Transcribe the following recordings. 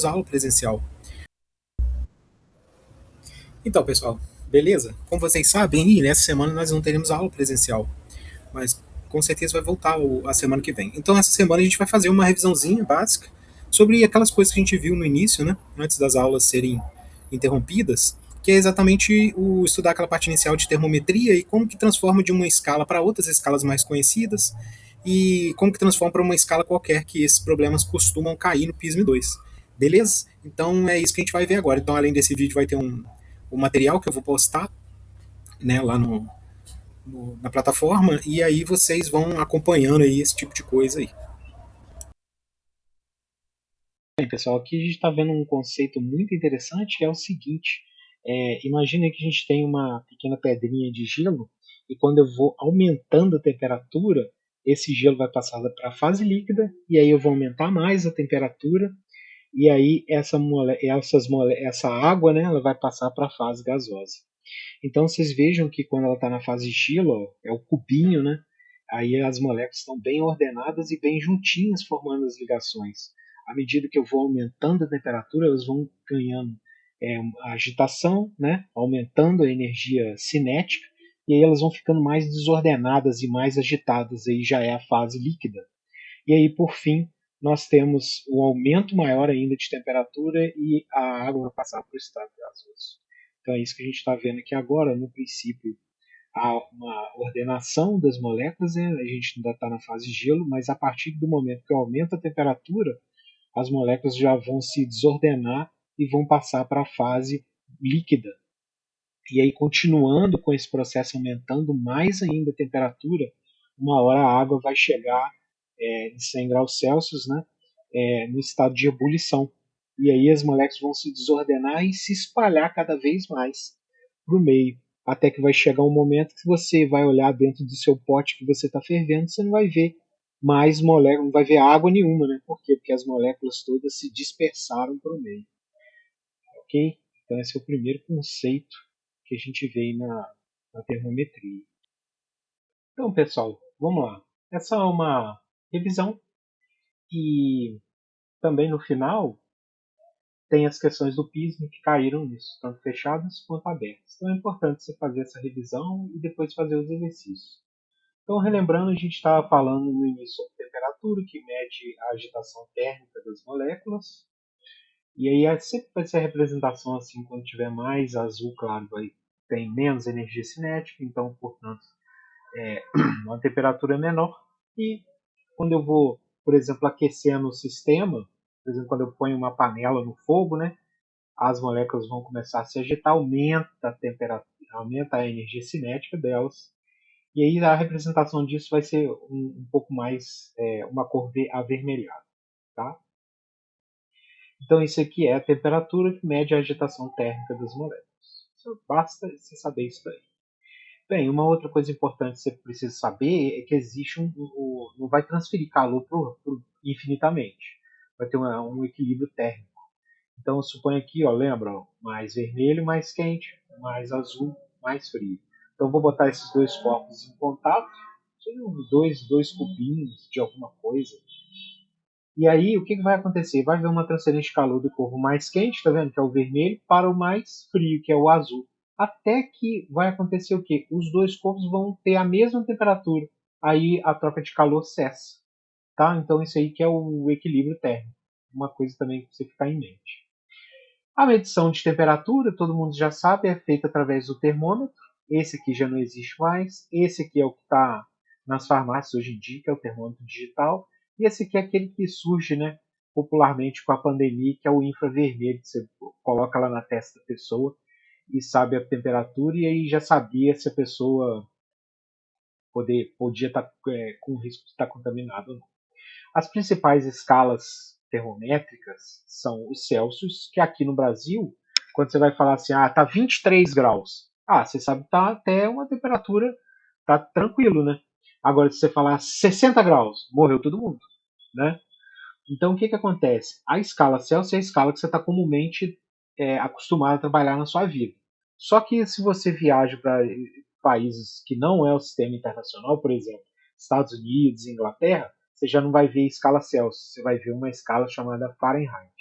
aula presencial. Então, pessoal, beleza? Como vocês sabem, nessa semana nós não teremos aula presencial, mas com certeza vai voltar a semana que vem. Então, essa semana a gente vai fazer uma revisãozinha básica sobre aquelas coisas que a gente viu no início, né? Antes das aulas serem interrompidas, que é exatamente o estudar aquela parte inicial de termometria e como que transforma de uma escala para outras escalas mais conhecidas e como que transforma para uma escala qualquer que esses problemas costumam cair no PISM 2. Beleza? Então é isso que a gente vai ver agora. Então, além desse vídeo, vai ter um material que eu vou postar, né, lá na plataforma, e aí vocês vão acompanhando aí esse tipo de coisa aí. Bem, pessoal, aqui a gente está vendo um conceito muito interessante, que é o seguinte: imagina que a gente tem uma pequena pedrinha de gelo, e quando eu vou aumentando a temperatura, esse gelo vai passar para a fase líquida, e aí eu vou aumentar mais a temperatura, e aí essa água, né, ela vai passar para a fase gasosa. Então vocês vejam que quando ela está na fase gelo, ó, é o cubinho, né? Aí as moléculas estão bem ordenadas e bem juntinhas, formando as ligações. À medida que eu vou aumentando a temperatura, elas vão ganhando a agitação, né? Aumentando a energia cinética, e aí elas vão ficando mais desordenadas e mais agitadas. Aí já é a fase líquida. E aí, por fim, nós temos um aumento maior ainda de temperatura e a água vai passar para o estado gasoso. Então é isso que a gente está vendo aqui agora. No princípio, há uma ordenação das moléculas, né? A gente ainda está na fase gelo, mas a partir do momento que eu aumento a temperatura, as moléculas já vão se desordenar e vão passar para a fase líquida. E aí, continuando com esse processo, aumentando mais ainda a temperatura, uma hora a água vai chegar em 100 graus Celsius, né, no estado de ebulição. E aí as moléculas vão se desordenar e se espalhar cada vez mais para o meio, até que vai chegar um momento que você vai olhar dentro do seu pote que você está fervendo, você não vai ver mais moléculas, não vai ver água nenhuma, né? Por quê? Porque as moléculas todas se dispersaram para o meio, ok? Então esse é o primeiro conceito que a gente vê na termometria. Então, pessoal, vamos lá. Essa é uma revisão e também no final tem as questões do PISM que caíram nisso, tanto fechadas quanto abertas. Então é importante você fazer essa revisão e depois fazer os exercícios. Então, relembrando, a gente estava falando no início sobre temperatura, que mede a agitação térmica das moléculas. E aí sempre vai ser a representação assim, quando tiver mais azul claro, tem menos energia cinética, então, portanto, uma temperatura menor. E quando eu vou, por exemplo, aquecendo o sistema, por exemplo, quando eu ponho uma panela no fogo, né, as moléculas vão começar a se agitar, aumenta a temperatura, aumenta a energia cinética delas. E aí a representação disso vai ser um pouco mais uma cor avermelhada, tá? Então isso aqui é a temperatura que mede a agitação térmica das moléculas. Basta você saber isso daí. Bem, uma outra coisa importante que você precisa saber é que existe não vai transferir calor infinitamente. Vai ter um equilíbrio térmico. Então, suponho aqui, ó, lembra, ó, mais vermelho, mais quente, mais azul, mais frio. Então, vou botar esses dois corpos em contato, seriam dois cubinhos de alguma coisa. E aí, o que vai acontecer? Vai haver uma transferência de calor do corpo mais quente, tá vendo? Que é o vermelho, para o mais frio, que é o azul. Até que vai acontecer o quê? Os dois corpos vão ter a mesma temperatura. Aí a troca de calor cessa. Tá? Então isso aí que é o equilíbrio térmico. Uma coisa também que você ficar em mente. A medição de temperatura, todo mundo já sabe, é feita através do termômetro. Esse aqui já não existe mais. Esse aqui é o que está nas farmácias hoje em dia, que é o termômetro digital. E esse aqui é aquele que surge, né, popularmente com a pandemia, que é o infravermelho, que você coloca lá na testa da pessoa e sabe a temperatura, e aí já sabia se a pessoa podia estar com risco de estar contaminada ou não. As principais escalas termométricas são os Celsius, que aqui no Brasil, quando você vai falar assim, tá 23 graus, você sabe que tá até uma temperatura, tá tranquilo, né? Agora, se você falar 60 graus, morreu todo mundo, né? Então, o que que acontece? A escala Celsius é a escala que você está comumente acostumado a trabalhar na sua vida. Só que se você viaja para países que não é o sistema internacional, por exemplo, Estados Unidos, Inglaterra, você já não vai ver escala Celsius, você vai ver uma escala chamada Fahrenheit.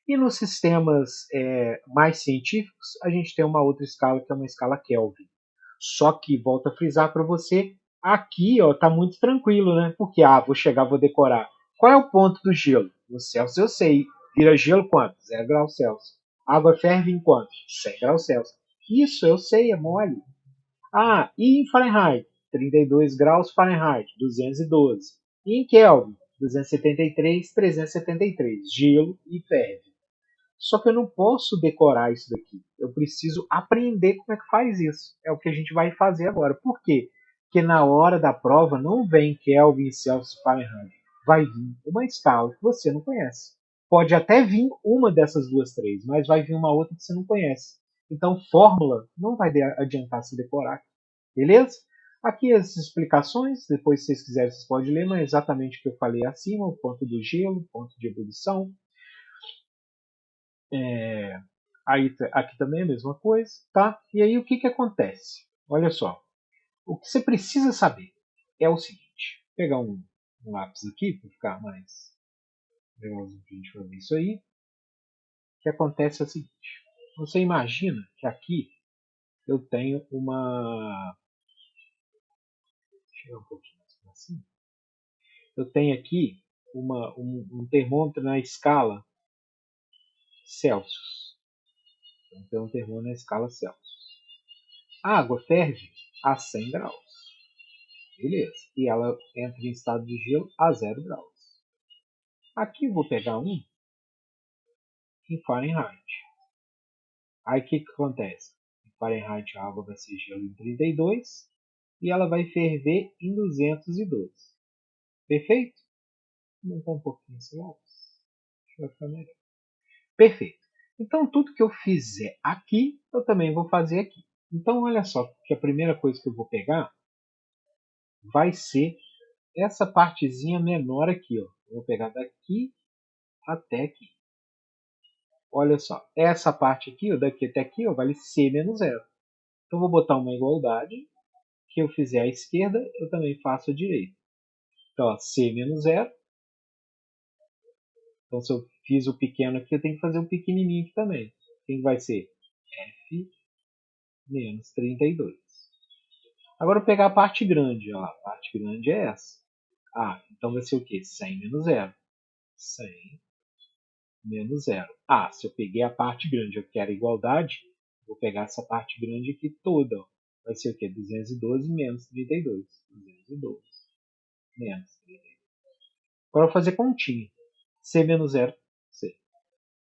E nos sistemas mais científicos, a gente tem uma outra escala, que é uma escala Kelvin. Só que, volto a frisar para você, aqui está muito tranquilo, né? Porque, vou chegar, vou decorar. Qual é o ponto do gelo? No Celsius eu sei. Vira gelo quanto? 0 graus Celsius. Água ferve em quanto? 100 graus Celsius. Isso eu sei, é mole. E em Fahrenheit? 32 graus Fahrenheit, 212. E em Kelvin? 273, 373. Gelo e ferve. Só que eu não posso decorar isso daqui. Eu preciso aprender como é que faz isso. É o que a gente vai fazer agora. Por quê? Porque na hora da prova não vem Kelvin, Celsius, Fahrenheit. Vai vir uma escala que você não conhece. Pode até vir uma dessas duas, três, mas vai vir uma outra que você não conhece. Então, fórmula não vai adiantar se decorar. Beleza? Aqui as explicações, depois se vocês quiserem vocês podem ler, mas é exatamente o que eu falei acima, o ponto do gelo, ponto de ebulição. Aqui também é a mesma coisa, tá? E aí o que acontece? Olha só, o que você precisa saber é o seguinte, vou pegar um lápis aqui para ficar mais legalzinho para a gente fazer isso aí. O que acontece é o seguinte, você imagina que aqui eu tenho uma... Deixa eu chegar um pouquinho mais para cima. Eu tenho aqui um termômetro na escala Celsius. Então, tem um termômetro na escala Celsius. A água ferve a 100 graus. Beleza. E ela entra em estado de gelo a 0 graus. Aqui eu vou pegar um em Fahrenheit. Aí o que acontece? Em Fahrenheit a água vai ser gelo em 32 e ela vai ferver em 212. Perfeito? Vou aumentar um pouquinho esse lápis. Vai ficar melhor. Perfeito. Então tudo que eu fizer aqui, eu também vou fazer aqui. Então olha só, que a primeira coisa que eu vou pegar vai ser essa partezinha menor aqui. Ó. Eu vou pegar daqui até aqui. Olha só, essa parte aqui, ó, daqui até aqui, ó, vale C menos zero. Então, eu vou botar uma igualdade. Que eu fizer à esquerda, eu também faço à direita. Então, ó, C menos zero. Então, se eu fiz o pequeno aqui, eu tenho que fazer o pequenininho aqui também. Quem vai ser? F menos 32. Agora, eu vou pegar a parte grande. Ó, a parte grande é essa. Então vai ser o quê? 100 menos zero. 100 menos zero. Se eu peguei a parte grande, eu quero igualdade, vou pegar essa parte grande aqui toda. Ó. Vai ser o quê? 212 menos 32. 212 menos 32. Agora eu vou fazer continha. C menos zero, C.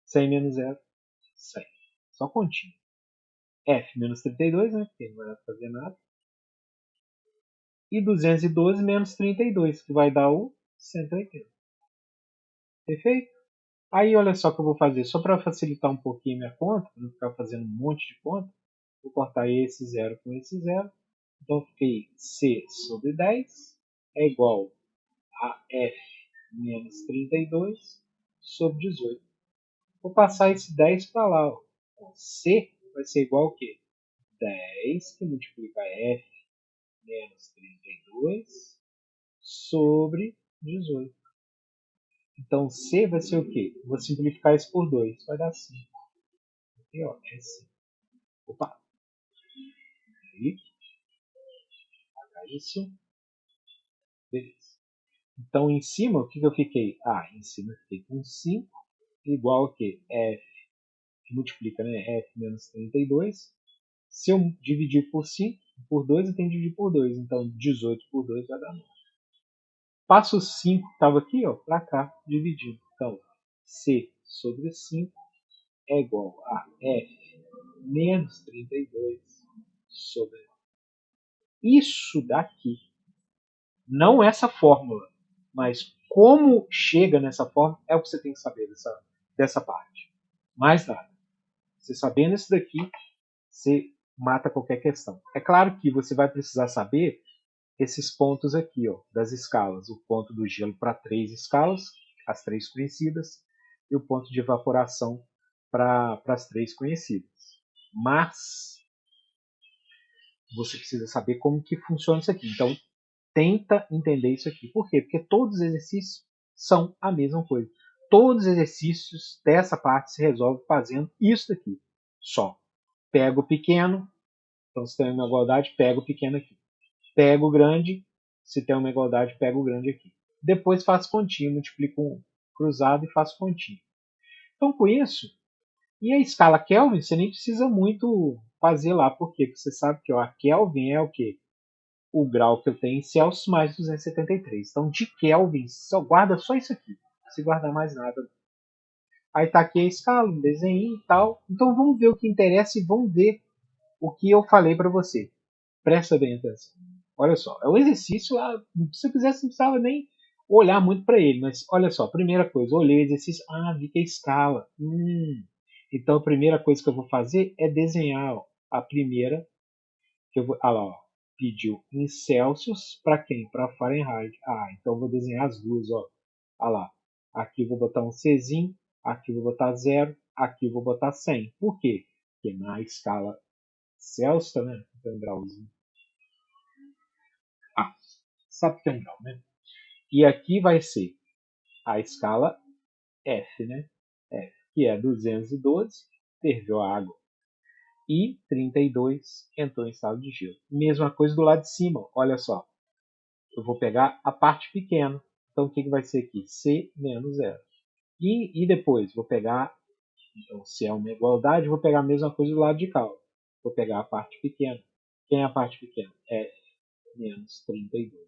100 menos zero, 100. Só continha. F menos 32, né? Porque não vai fazer nada. E 212 menos 32, que vai dar o 180. Perfeito? Aí olha só o que eu vou fazer. Só para facilitar um pouquinho minha conta, para não ficar fazendo um monte de conta, vou cortar esse zero com esse zero. Então fiquei C sobre 10 é igual a F menos 32 sobre 18. Vou passar esse 10 para lá. Ó. Então, C vai ser igual a quê? 10 que multiplica F menos 32 sobre 18. Então C vai ser o quê? Vou simplificar isso por 2. Vai dar 5. Aqui, ó, é 5. Opa! Aí, apagar isso. Beleza. Então, em cima, o que eu fiquei? Em cima eu fiquei com 5, igual a quê? F, que multiplica, né? F menos 32. Se eu dividir por 5, por 2, eu tenho que dividir por 2. Então, 18 por 2 vai dar 9. Passo 5, que estava aqui, ó, para cá, dividindo. Então, C sobre 5 é igual a F menos 32 sobre 9. Isso daqui, não essa fórmula, mas como chega nessa forma é o que você tem que saber dessa parte. Mais nada. Você sabendo isso daqui, você mata qualquer questão. É claro que você vai precisar saber esses pontos aqui, ó, das escalas. O ponto do gelo para 3 escalas, as 3 conhecidas, e o ponto de evaporação para as 3 conhecidas. Mas você precisa saber como que funciona isso aqui. Então, tenta entender isso aqui. Por quê? Porque todos os exercícios são a mesma coisa. todos os exercícios dessa parte se resolvem fazendo isso daqui. Só. Pego o pequeno, então se tem uma igualdade, pego o pequeno aqui. Pego o grande, se tem uma igualdade, pego o grande aqui. Depois faço continha, multiplico um cruzado e faço continha. Então com isso, e a escala Kelvin, você nem precisa muito fazer lá, por quê? Porque você sabe que ó, a Kelvin é o quê? O grau que eu tenho em Celsius mais 273. Então de Kelvin, só guarda só isso aqui. Não se guardar mais nada. Aí tá aqui a escala, um desenho e tal. Então vamos ver o que interessa e vamos ver o que eu falei para você. Presta bem atenção. Olha só, é um exercício lá. Se eu quisesse, não precisava nem olhar muito para ele. Mas olha só, primeira coisa, olhei o exercício. Ah, vi que é escala. Então a primeira coisa que eu vou fazer é desenhar ó, a primeira. Que eu vou, ah lá, ó, pediu em Celsius para quem? Para Fahrenheit. Ah, então eu vou desenhar as duas. Ó. Ah lá. Aqui eu vou botar um Czinho. Aqui eu vou botar 0. Aqui eu vou botar 100. Por quê? Porque na escala Celsius, né? Tem um grauzinho. Ah, sabe que é um grau, né? E aqui vai ser a escala F, né? F, que é 212, ferveu a água. E 32 entrou em estado de gelo. Mesma coisa do lado de cima, olha só. Eu vou pegar a parte pequena. Então o que vai ser aqui? C menos 0. E depois vou pegar, então se é uma igualdade, vou pegar a mesma coisa do lado de cá. Vou pegar a parte pequena. Quem é a parte pequena? F menos 32.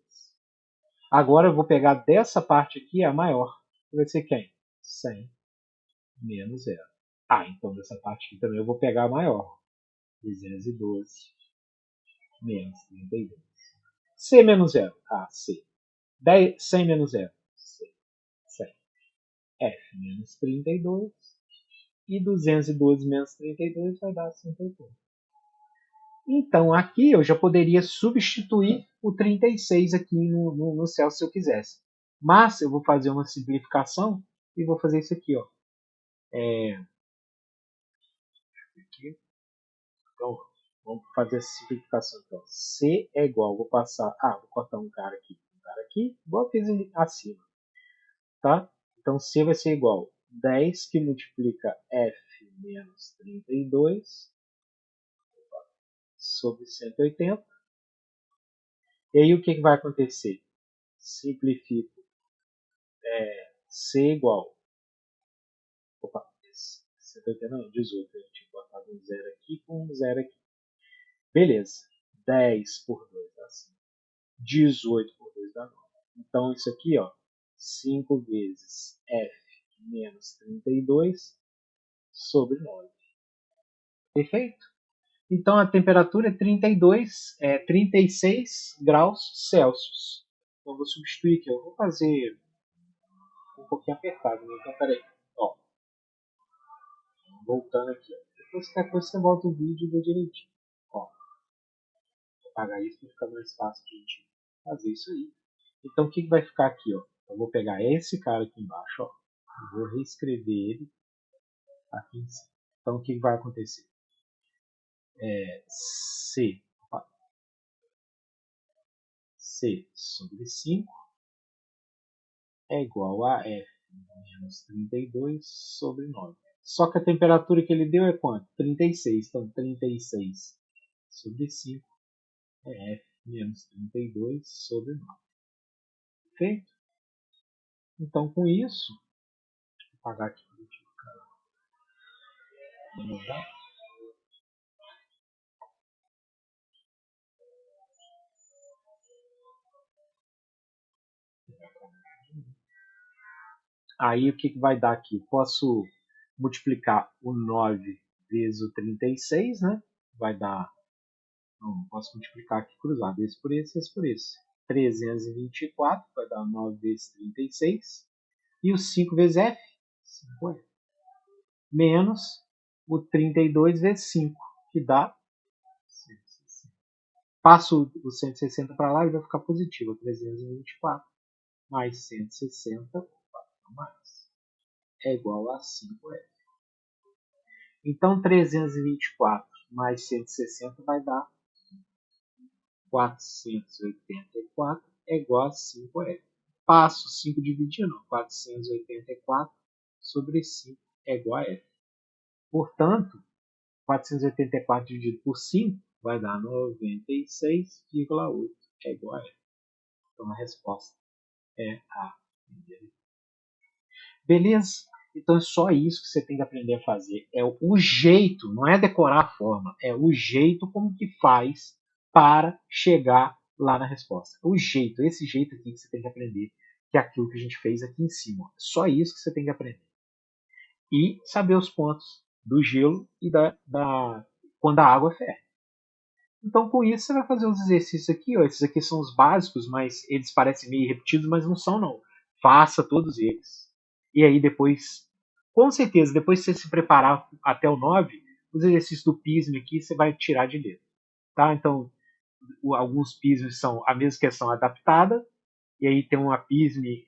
Agora eu vou pegar dessa parte aqui a maior. Vai ser quem? 100 menos 0. Ah, então dessa parte aqui também eu vou pegar a maior. 212 menos 32. C menos 0. Ah, C. 100 menos 0. C. 100. F menos 32. E 212 menos 32 vai dar 58. Então aqui eu já poderia substituir o 36 aqui no céu se eu quisesse. Mas eu vou fazer uma simplificação e vou fazer isso aqui. Ó. Então, vamos fazer a simplificação. Então, C é igual, vou passar, vou cortar um cara aqui, igual eu fiz acima. Tá? Então, C vai ser igual 10 que multiplica F menos 32 sobre 180. E aí o que vai acontecer? Simplifico C igual. Opa, 180 não, 18. Eu tinha botado um zero aqui com um zero aqui. Beleza. 10 por 2 dá 5. 18 por 2 dá 9. Então isso aqui, ó, 5 vezes F menos 32 sobre 9. Perfeito? Então a temperatura é 36 graus Celsius. Então eu vou substituir aqui. Eu vou fazer um pouquinho apertado. Né? Então peraí. Ó, voltando aqui. Depois qualquer coisa você volta o vídeo e vê direitinho. Ó, vou apagar isso para ficar mais fácil de a gente fazer isso aí. Então o que vai ficar aqui? Ó? Eu vou pegar esse cara aqui embaixo. Ó, e vou reescrever ele aqui em cima. Então o que vai acontecer? C sobre 5 é igual a F menos 32 sobre 9. Só que a temperatura que ele deu é quanto? 36. Então 36 sobre 5 é F menos 32 sobre 9. Perfeito? Então com isso, vou apagar aqui para o Aí o que vai dar aqui? Posso multiplicar o 9 vezes o 36, né? Vai dar. Não, posso multiplicar aqui cruzado. Esse por esse, esse por esse. 324 vai dar 9 vezes 36. E o 5 vezes F? 5F. Menos o 32 vezes 5, que dá 160. Passo o 160 para lá e vai ficar positivo. 324 mais 160 mais é igual a 5F. Então 324 mais 160 vai dar 484 é igual a 5F. Passo 5 dividindo, 484 sobre 5 é igual a F. Portanto, 484 dividido por 5 vai dar 96,8 é igual a F. Então a resposta é a. Beleza? Então é só isso que você tem que aprender a fazer. É o jeito, não é decorar a forma, é o jeito como que faz para chegar lá na resposta. O jeito, esse jeito aqui que você tem que aprender, que é aquilo que a gente fez aqui em cima. É só isso que você tem que aprender. E saber os pontos do gelo e quando a água ferve. Então, com isso, você vai fazer os exercícios aqui. Ó. Esses aqui são os básicos, mas eles parecem meio repetidos, mas não são, não. Faça todos eles. E aí, depois, com certeza, depois que você se preparar até o 9, os exercícios do PISM aqui você vai tirar de letra. Tá? Então, alguns PISM são a mesma questão adaptada, e aí tem uma PISM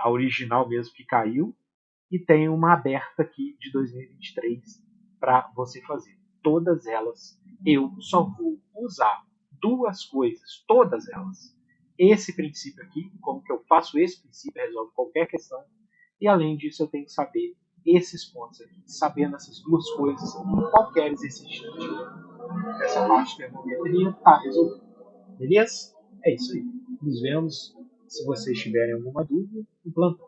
a original mesmo que caiu, e tem uma aberta aqui de 2023 para você fazer. Todas elas eu só vou usar duas coisas, todas elas. Esse princípio aqui, como que eu faço esse princípio, resolve qualquer questão. E além disso, eu tenho que saber esses pontos aqui. Sabendo essas duas coisas, qualquer exercício dessa parte de termometria está resolvido. Beleza? É isso aí. Nos vemos. Se vocês tiverem alguma dúvida, no plantão.